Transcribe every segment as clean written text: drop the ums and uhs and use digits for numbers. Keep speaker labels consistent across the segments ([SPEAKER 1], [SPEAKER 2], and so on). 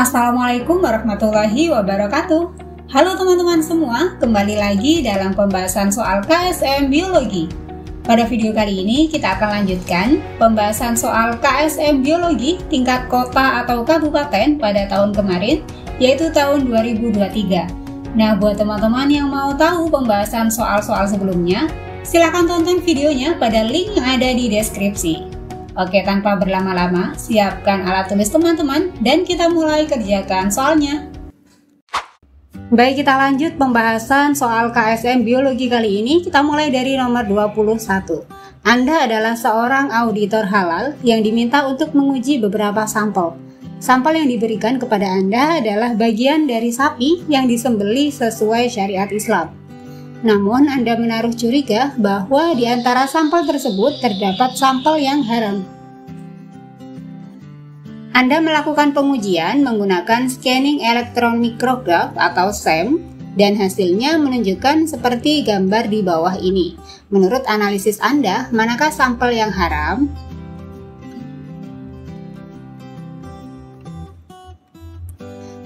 [SPEAKER 1] Assalamualaikum warahmatullahi wabarakatuh. Halo teman-teman semua, kembali lagi dalam pembahasan soal KSM Biologi. Pada video kali ini kita akan lanjutkan pembahasan soal KSM Biologi tingkat kota atau kabupaten pada tahun kemarin, yaitu tahun 2023. Nah, buat teman-teman yang mau tahu pembahasan soal-soal sebelumnya, silakan tonton videonya pada link yang ada di deskripsi. Oke, tanpa berlama-lama, siapkan alat tulis teman-teman dan kita mulai kerjakan soalnya. Baik, kita lanjut pembahasan soal KSM Biologi kali ini. Kita mulai dari nomor 21. Anda adalah seorang auditor halal yang diminta untuk menguji beberapa sampel. Sampel yang diberikan kepada Anda adalah bagian dari sapi yang disembelih sesuai syariat Islam. Namun, Anda menaruh curiga bahwa di antara sampel tersebut terdapat sampel yang haram. Anda melakukan pengujian menggunakan scanning electron micrograph atau SEM dan hasilnya menunjukkan seperti gambar di bawah ini. Menurut analisis Anda, manakah sampel yang haram?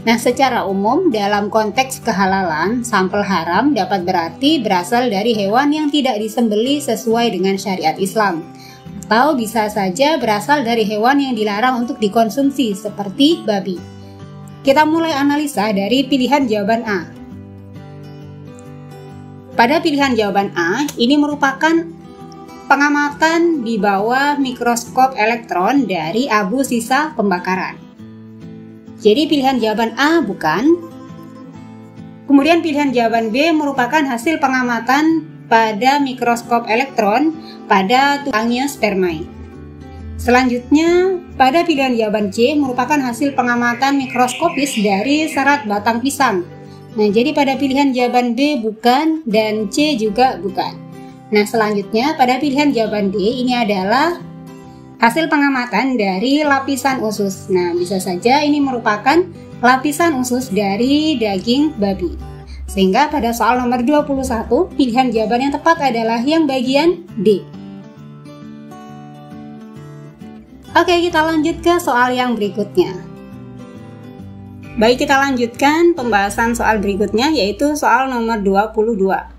[SPEAKER 1] Nah, secara umum dalam konteks kehalalan, sampel haram dapat berarti berasal dari hewan yang tidak disembelih sesuai dengan syariat Islam, atau bisa saja berasal dari hewan yang dilarang untuk dikonsumsi seperti babi. Kita mulai analisa dari pilihan jawaban A. Pada pilihan jawaban A, ini merupakan pengamatan di bawah mikroskop elektron dari abu sisa pembakaran. Jadi pilihan jawaban A bukan. Kemudian pilihan jawaban B merupakan hasil pengamatan pada mikroskop elektron pada tukangnya spermai. Selanjutnya, pada pilihan jawaban C merupakan hasil pengamatan mikroskopis dari serat batang pisang. Nah, jadi pada pilihan jawaban B bukan dan C juga bukan. Nah, selanjutnya pada pilihan jawaban D ini adalah hasil pengamatan dari lapisan usus. Nah, bisa saja ini merupakan lapisan usus dari daging babi. Sehingga pada soal nomor 21, pilihan jawaban yang tepat adalah yang bagian D. Oke, kita lanjut ke soal yang berikutnya. Baik, kita lanjutkan pembahasan soal berikutnya, yaitu soal nomor 22.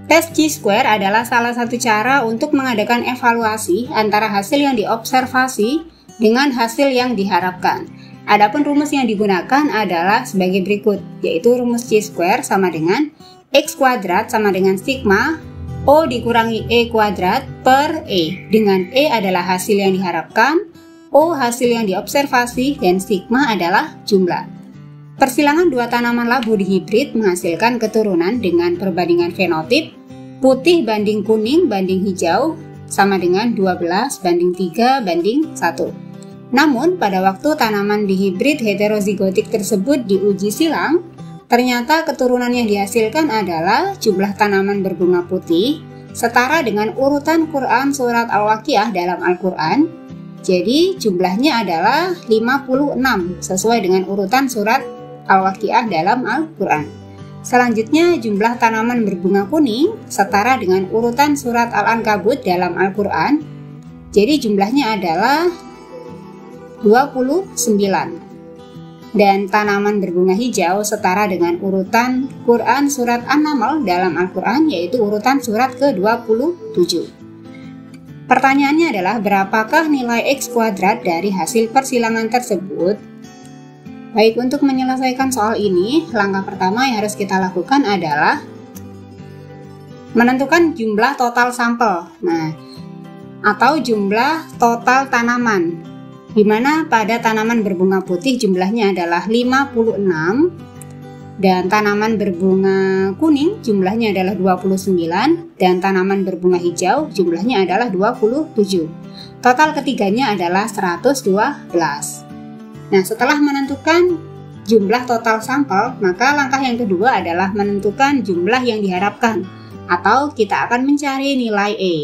[SPEAKER 1] Tes chi-square adalah salah satu cara untuk mengadakan evaluasi antara hasil yang diobservasi dengan hasil yang diharapkan. Adapun rumus yang digunakan adalah sebagai berikut, yaitu rumus chi-square sama dengan x kuadrat sama dengan sigma O dikurangi E kuadrat per E, dengan E adalah hasil yang diharapkan, O hasil yang diobservasi, dan sigma adalah jumlah. Persilangan dua tanaman labu dihibrid menghasilkan keturunan dengan perbandingan fenotip putih banding kuning banding hijau sama dengan 12 banding 3 banding 1. Namun, pada waktu tanaman dihibrid heterozigotik tersebut diuji silang, ternyata keturunan yang dihasilkan adalah jumlah tanaman berbunga putih setara dengan urutan Quran surat Al-Waqiah dalam Al-Quran. Jadi, jumlahnya adalah 56 sesuai dengan urutan surat Al-Waqiah dalam Al-Quran. Selanjutnya, jumlah tanaman berbunga kuning setara dengan urutan surat Al-Ankabut dalam Al-Quran. Jadi jumlahnya adalah 29. Dan tanaman berbunga hijau setara dengan urutan Quran surat An-Naml dalam Al-Quran, yaitu urutan surat ke-27. Pertanyaannya adalah berapakah nilai x kuadrat dari hasil persilangan tersebut? Baik, untuk menyelesaikan soal ini, langkah pertama yang harus kita lakukan adalah menentukan jumlah total sampel. Nah, atau jumlah total tanaman, di mana pada tanaman berbunga putih jumlahnya adalah 56 dan tanaman berbunga kuning jumlahnya adalah 29 dan tanaman berbunga hijau jumlahnya adalah 27. Total ketiganya adalah 112. Nah, setelah menentukan jumlah total sampel, maka langkah yang kedua adalah menentukan jumlah yang diharapkan, atau kita akan mencari nilai E.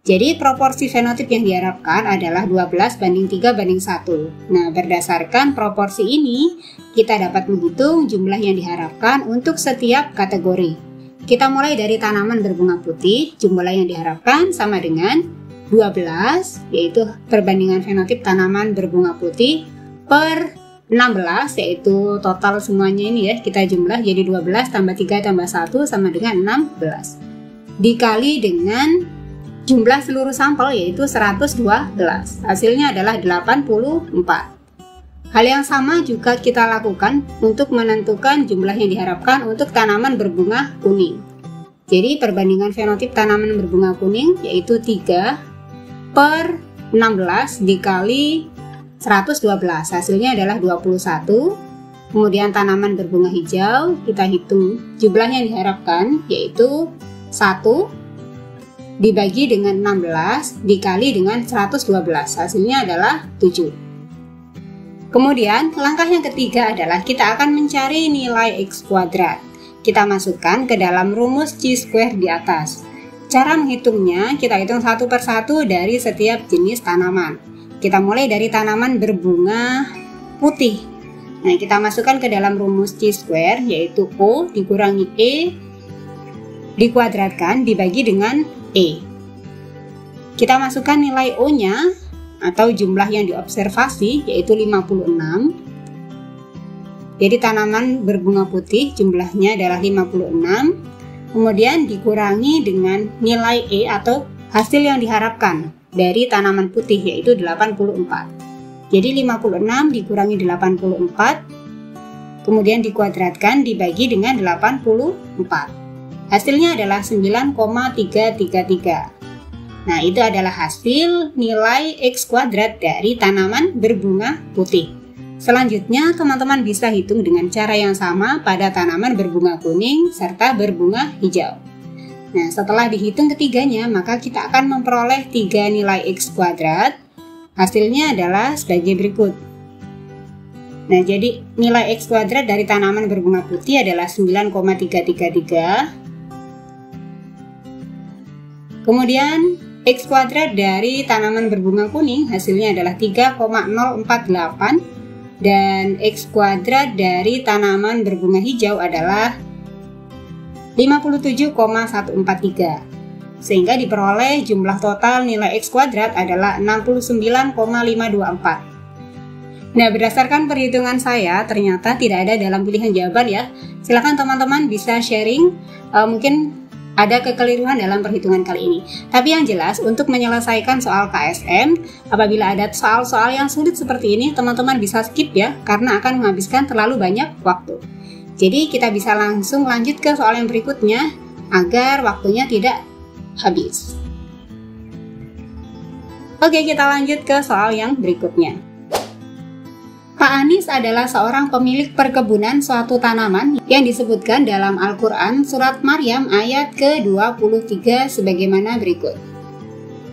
[SPEAKER 1] Jadi, proporsi fenotip yang diharapkan adalah 12 banding 3 banding 1. Nah, berdasarkan proporsi ini, kita dapat menghitung jumlah yang diharapkan untuk setiap kategori. Kita mulai dari tanaman berbunga putih, jumlah yang diharapkan sama dengan 12, yaitu perbandingan fenotip tanaman berbunga putih per 16, yaitu total semuanya ini ya, kita jumlah jadi 12 tambah 3 tambah 1 sama dengan 16. Dikali dengan jumlah seluruh sampel yaitu 112. Hasilnya adalah 84. Hal yang sama juga kita lakukan untuk menentukan jumlah yang diharapkan untuk tanaman berbunga kuning. Jadi perbandingan fenotip tanaman berbunga kuning yaitu 3/16 dikali 112, hasilnya adalah 21. Kemudian tanaman berbunga hijau, kita hitung jumlah yang diharapkan yaitu 1 dibagi dengan 16 dikali dengan 112, hasilnya adalah 7. Kemudian langkah yang ketiga adalah kita akan mencari nilai X kuadrat. Kita masukkan ke dalam rumus Chi square di atas. Cara menghitungnya kita hitung satu persatu dari setiap jenis tanaman. Kita mulai dari tanaman berbunga putih. Nah, kita masukkan ke dalam rumus Chi square yaitu O dikurangi E dikuadratkan dibagi dengan E. Kita masukkan nilai O-nya atau jumlah yang diobservasi yaitu 56. Jadi tanaman berbunga putih jumlahnya adalah 56. Kemudian dikurangi dengan nilai E atau hasil yang diharapkan dari tanaman putih yaitu 84. Jadi 56 dikurangi 84 kemudian dikuadratkan dibagi dengan 84. Hasilnya adalah 9,333. Nah, itu adalah hasil nilai X kuadrat dari tanaman berbunga putih. Selanjutnya, teman-teman bisa hitung dengan cara yang sama pada tanaman berbunga kuning serta berbunga hijau. Nah, setelah dihitung ketiganya, maka kita akan memperoleh 3 nilai X kuadrat. Hasilnya adalah sebagai berikut. Nah, jadi nilai X kuadrat dari tanaman berbunga putih adalah 9,333. Kemudian X kuadrat dari tanaman berbunga kuning hasilnya adalah 3,048 dan X kuadrat dari tanaman berbunga hijau adalah 57,143. Sehingga diperoleh jumlah total nilai X kuadrat adalah 69,524. Nah, berdasarkan perhitungan saya ternyata tidak ada dalam pilihan jawaban ya. Silakan teman-teman bisa sharing, mungkin ada kekeliruan dalam perhitungan kali ini. Tapi yang jelas untuk menyelesaikan soal KSM, apabila ada soal-soal yang sulit seperti ini, teman-teman bisa skip ya, karena akan menghabiskan terlalu banyak waktu. Jadi kita bisa langsung lanjut ke soal yang berikutnya agar waktunya tidak habis. Oke, kita lanjut ke soal yang berikutnya. Pak Anies adalah seorang pemilik perkebunan suatu tanaman yang disebutkan dalam Al-Quran surat Maryam ayat ke-23 sebagaimana berikut.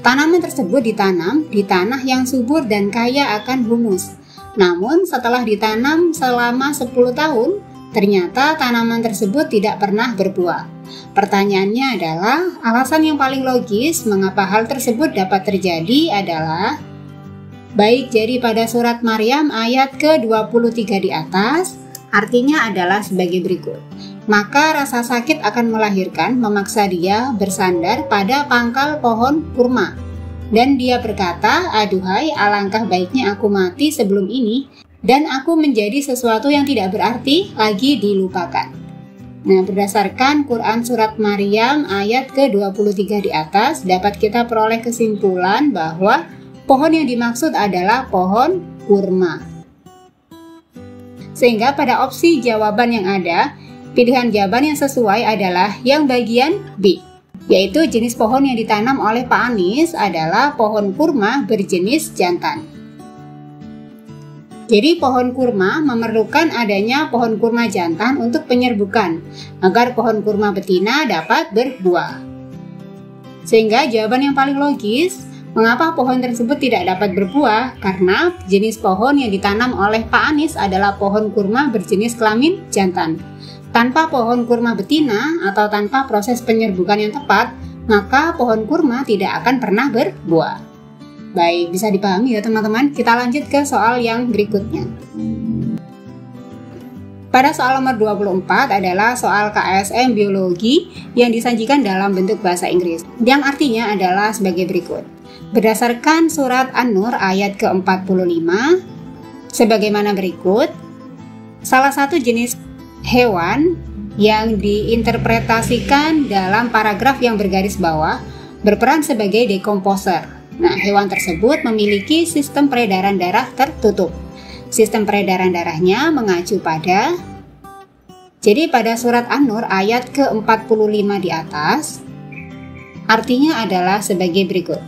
[SPEAKER 1] Tanaman tersebut ditanam di tanah yang subur dan kaya akan humus. Namun setelah ditanam selama 10 tahun, ternyata tanaman tersebut tidak pernah berbuah. Pertanyaannya adalah, alasan yang paling logis mengapa hal tersebut dapat terjadi adalah baik jadi pada surat Maryam ayat ke-23 di atas, artinya adalah sebagai berikut. Maka rasa sakit akan melahirkan memaksa dia bersandar pada pangkal pohon kurma. Dan dia berkata, aduhai alangkah baiknya aku mati sebelum ini, dan aku menjadi sesuatu yang tidak berarti lagi dilupakan. Nah, berdasarkan Quran Surat Maryam ayat ke-23 di atas, dapat kita peroleh kesimpulan bahwa pohon yang dimaksud adalah pohon kurma. Sehingga pada opsi jawaban yang ada, pilihan jawaban yang sesuai adalah yang bagian B, yaitu jenis pohon yang ditanam oleh Pak Anies adalah pohon kurma berjenis jantan. Jadi pohon kurma memerlukan adanya pohon kurma jantan untuk penyerbukan agar pohon kurma betina dapat berbuah. Sehingga jawaban yang paling logis, mengapa pohon tersebut tidak dapat berbuah? Karena jenis pohon yang ditanam oleh Pak Anies adalah pohon kurma berjenis kelamin jantan. Tanpa pohon kurma betina atau tanpa proses penyerbukan yang tepat, maka pohon kurma tidak akan pernah berbuah. Baik, bisa dipahami ya teman-teman. Kita lanjut ke soal yang berikutnya. Pada soal nomor 24 adalah soal KSM Biologi yang disajikan dalam bentuk bahasa Inggris, yang artinya adalah sebagai berikut. Berdasarkan surat An-Nur ayat ke-45, sebagaimana berikut. Salah satu jenis hewan yang diinterpretasikan dalam paragraf yang bergaris bawah berperan sebagai dekomposer. Nah, hewan tersebut memiliki sistem peredaran darah tertutup. Sistem peredaran darahnya mengacu pada, jadi pada surat An-Nur ayat ke-45 di atas, artinya adalah sebagai berikut.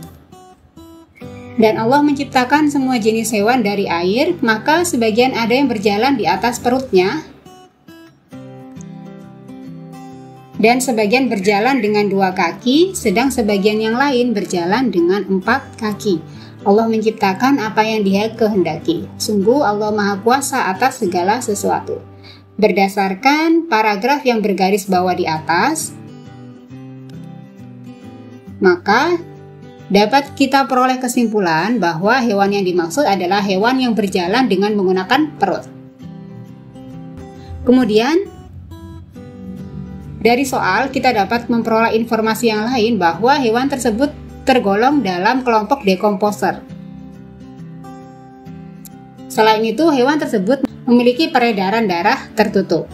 [SPEAKER 1] Dan Allah menciptakan semua jenis hewan dari air, maka sebagian ada yang berjalan di atas perutnya, dan sebagian berjalan dengan 2 kaki, sedang sebagian yang lain berjalan dengan 4 kaki. Allah menciptakan apa yang Dia kehendaki. Sungguh Allah Maha Kuasa atas segala sesuatu. Berdasarkan paragraf yang bergaris bawah di atas, maka dapat kita peroleh kesimpulan bahwa hewan yang dimaksud adalah hewan yang berjalan dengan menggunakan perut. Kemudian, dari soal kita dapat memperoleh informasi yang lain bahwa hewan tersebut tergolong dalam kelompok dekomposer. Selain itu, hewan tersebut memiliki peredaran darah tertutup.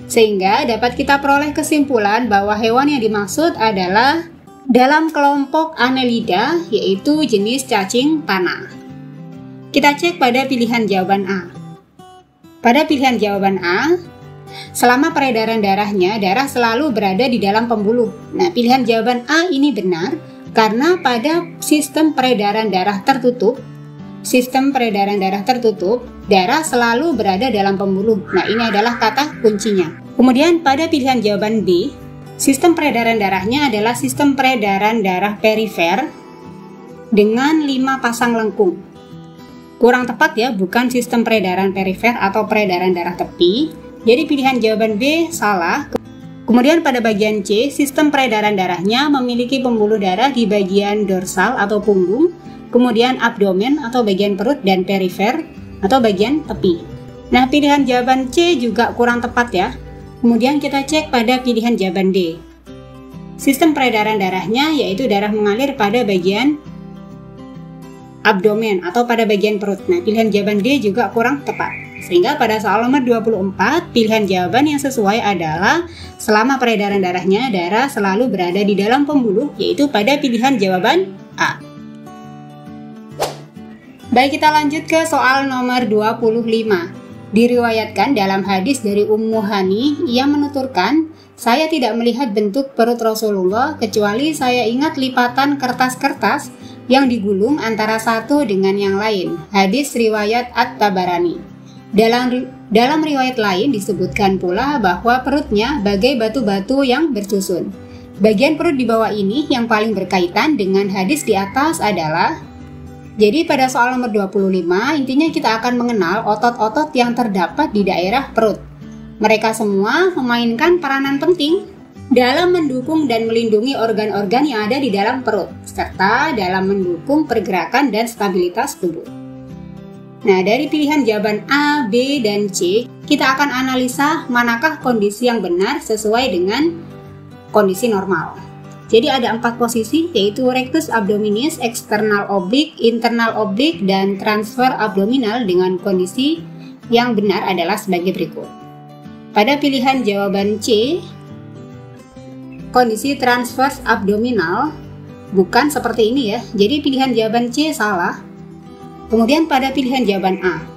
[SPEAKER 1] Sehingga dapat kita peroleh kesimpulan bahwa hewan yang dimaksud adalah dalam kelompok Annelida, yaitu jenis cacing tanah. Kita cek pada pilihan jawaban A. Pada pilihan jawaban A, selama peredaran darahnya, darah selalu berada di dalam pembuluh. Nah, pilihan jawaban A ini benar karena pada sistem peredaran darah tertutup, darah selalu berada dalam pembuluh. Nah, ini adalah kata kuncinya. Kemudian pada pilihan jawaban B, sistem peredaran darahnya adalah sistem peredaran darah perifer dengan 5 pasang lengkung. Kurang tepat ya, bukan sistem peredaran perifer atau peredaran darah tepi. Jadi pilihan jawaban B salah. Kemudian pada bagian C, sistem peredaran darahnya memiliki pembuluh darah di bagian dorsal atau punggung, kemudian abdomen atau bagian perut, dan perifer atau bagian tepi. Nah, pilihan jawaban C juga kurang tepat ya. Kemudian kita cek pada pilihan jawaban D. Sistem peredaran darahnya yaitu darah mengalir pada bagian abdomen atau pada bagian perut. Nah, pilihan jawaban D juga kurang tepat. Sehingga pada soal nomor 24, pilihan jawaban yang sesuai adalah selama peredaran darahnya, darah selalu berada di dalam pembuluh, yaitu pada pilihan jawaban A. Baik, kita lanjut ke soal nomor 25. Diriwayatkan dalam hadis dari Ummu Hani, ia menuturkan, saya tidak melihat bentuk perut Rasulullah kecuali saya ingat lipatan kertas-kertas yang digulung antara satu dengan yang lain. Hadis riwayat At-Tabarani. Dalam riwayat lain disebutkan pula bahwa perutnya bagai batu-batu yang bersusun. Bagian perut di bawah ini yang paling berkaitan dengan hadis di atas adalah, jadi pada soal nomor 25, intinya kita akan mengenal otot-otot yang terdapat di daerah perut. Mereka semua memainkan peranan penting dalam mendukung dan melindungi organ-organ yang ada di dalam perut, serta dalam mendukung pergerakan dan stabilitas tubuh. Nah, dari pilihan jawaban A, B, dan C, kita akan analisa manakah kondisi yang benar sesuai dengan kondisi normal. Jadi ada 4 posisi, yaitu rectus abdominis, external oblique, internal oblique, dan transfer abdominal dengan kondisi yang benar adalah sebagai berikut. Pada pilihan jawaban C, kondisi transverse abdominal bukan seperti ini ya. Jadi pilihan jawaban C salah. Kemudian pada pilihan jawaban A,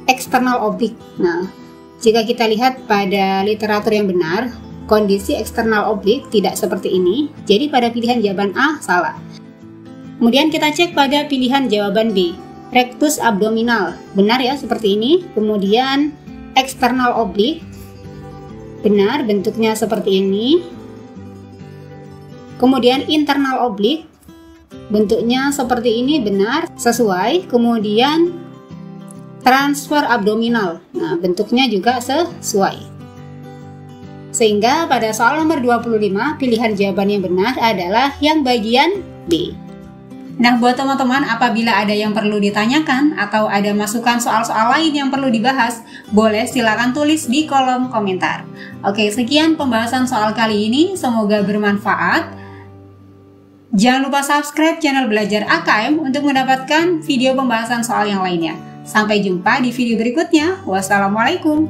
[SPEAKER 1] external oblique. Nah, jika kita lihat pada literatur yang benar, kondisi eksternal oblique tidak seperti ini. Jadi pada pilihan jawaban A salah. Kemudian kita cek pada pilihan jawaban B, rectus abdominal. Benar ya, seperti ini. Kemudian eksternal oblique. Benar, bentuknya seperti ini. Kemudian internal oblique. Bentuknya seperti ini, benar, sesuai. Kemudian transfer abdominal. Nah, bentuknya juga sesuai. Sehingga pada soal nomor 25, pilihan jawaban yang benar adalah yang bagian B. Nah, buat teman-teman, apabila ada yang perlu ditanyakan atau ada masukan soal-soal lain yang perlu dibahas, boleh silakan tulis di kolom komentar. Oke, sekian pembahasan soal kali ini, semoga bermanfaat. Jangan lupa subscribe channel Belajar AKM untuk mendapatkan video pembahasan soal yang lainnya. Sampai jumpa di video berikutnya. Wassalamualaikum.